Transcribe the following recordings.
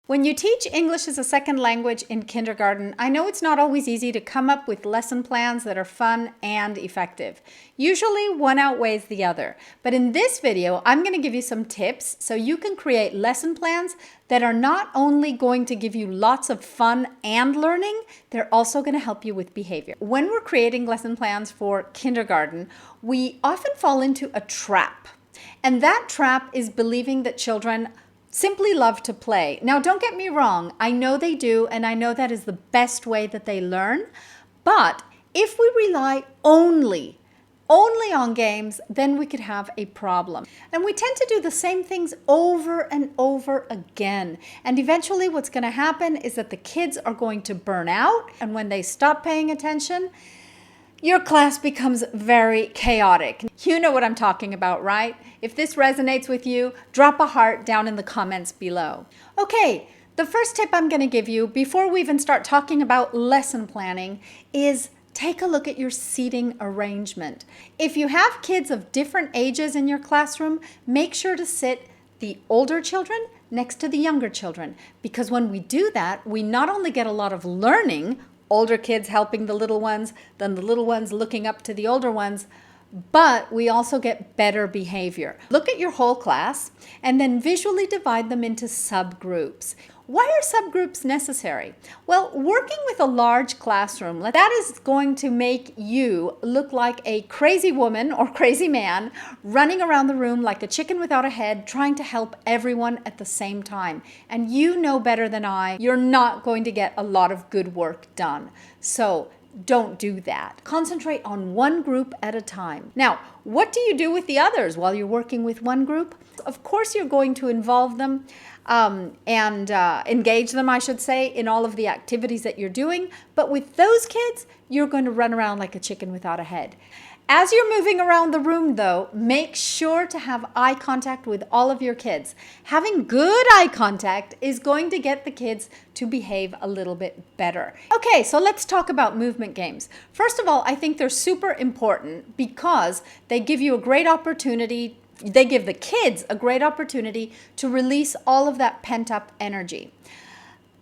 When you teach English as a second language in kindergarten, I know it's not always easy to come up with lesson plans that are fun and effective. Usually one outweighs the other, but in this video, I'm going to give you some tips so you can create lesson plans that are not only going to give you lots of fun and learning, they're also going to help you with behavior. When we're creating lesson plans for kindergarten, we often fall into a trap. And that trap is believing that children simply love to play. Now, don't get me wrong. I know they do, and I know that is the best way that they learn. But if we rely only on games, then we could have a problem. And we tend to do the same things over and over again. And eventually what's going to happen is that the kids are going to burn out. And when they stop paying attention, your class becomes very chaotic. You know what I'm talking about, right? If this resonates with you, drop a heart down in the comments below. Okay, the first tip I'm going to give you before we even start talking about lesson planning is take a look at your seating arrangement. If you have kids of different ages in your classroom, make sure to sit the older children next to the younger children, because when we do that, we not only get a lot of learning, older kids helping the little ones, then the little ones looking up to the older ones, but we also get better behavior. Look at your whole class and then visually divide them into subgroups. Why are subgroups necessary? Well, working with a large classroom, that is going to make you look like a crazy woman or crazy man running around the room like a chicken without a head, trying to help everyone at the same time. And you know better than I, you're not going to get a lot of good work done. So don't do that. Concentrate on one group at a time. Now, what do you do with the others while you're working with one group? Of course, you're going to involve them and engage them, I should say, in all of the activities that you're doing. But with those kids, you're going to run around like a chicken without a head. As you're moving around the room, though, make sure to have eye contact with all of your kids. Having good eye contact is going to get the kids to behave a little bit better. Okay, so let's talk about movement games. First of all, I think they're super important because they give you a great opportunity. They give the kids a great opportunity to release all of that pent-up energy.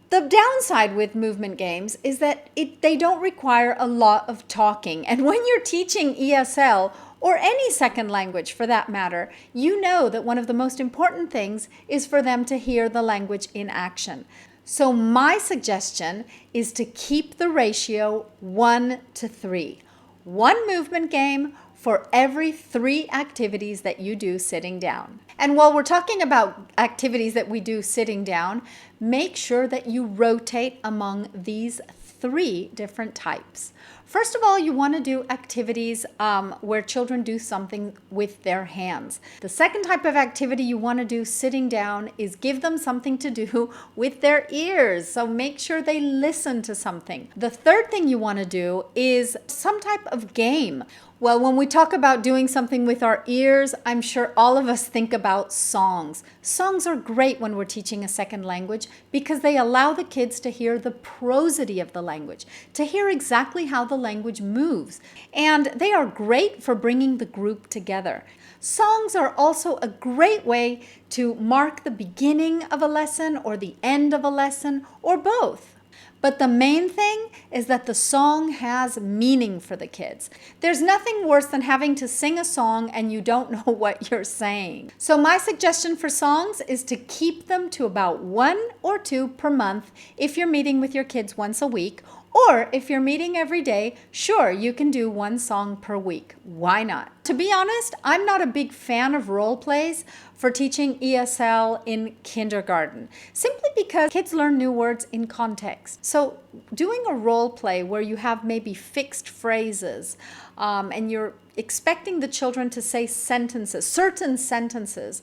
The downside with movement games is that they don't require a lot of talking. And when you're teaching ESL, or any second language for that matter, you know that one of the most important things is for them to hear the language in action. So my suggestion is to keep the ratio 1:3. One movement game for every 3 activities that you do sitting down. And while we're talking about activities that we do sitting down, make sure that you rotate among these 3 different types. First of all, you want to do activities where children do something with their hands. The second type of activity you want to do sitting down is give them something to do with their ears. So make sure they listen to something. The third thing you want to do is some type of game. Well, when we talk about doing something with our ears, I'm sure all of us think about songs. Songs are great when we're teaching a second language because they allow the kids to hear the prosody of the language, to hear exactly how the language moves. And they are great for bringing the group together. Songs are also a great way to mark the beginning of a lesson or the end of a lesson or both. But the main thing is that the song has meaning for the kids. There's nothing worse than having to sing a song and you don't know what you're saying. So my suggestion for songs is to keep them to about 1 or 2 per month if you're meeting with your kids once a week. Or if you're meeting every day, sure, you can do 1 song per week. Why not? To be honest, I'm not a big fan of role plays for teaching ESL in kindergarten, simply because kids learn new words in context. So doing a role play where you have maybe fixed phrases and you're expecting the children to say sentences, certain sentences,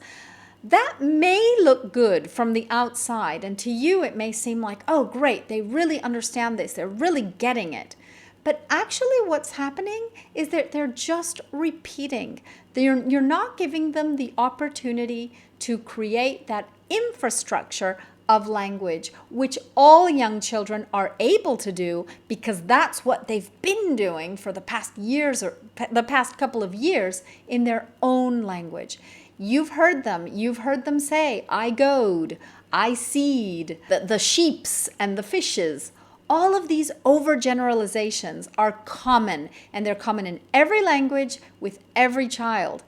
that may look good from the outside, and to you it may seem like, oh great, they really understand this, they're really getting it. But actually what's happening is that they're just repeating. You're not giving them the opportunity to create that infrastructure of language, which all young children are able to do because that's what they've been doing for the past years or the past couple of years in their own language. You've heard them say, I goed, I seed, the sheeps and the fishes. All of these overgeneralizations are common, and they're common in every language with every child.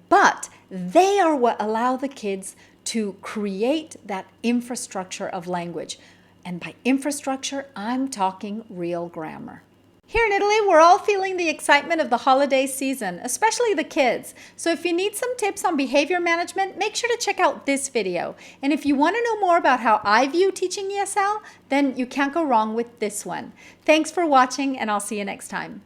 But they are what allow the kids to create that infrastructure of language. And by infrastructure, I'm talking real grammar. Here in Italy, we're all feeling the excitement of the holiday season, especially the kids. So if you need some tips on behavior management, make sure to check out this video. And if you want to know more about how I view teaching ESL, then you can't go wrong with this one. Thanks for watching, and I'll see you next time.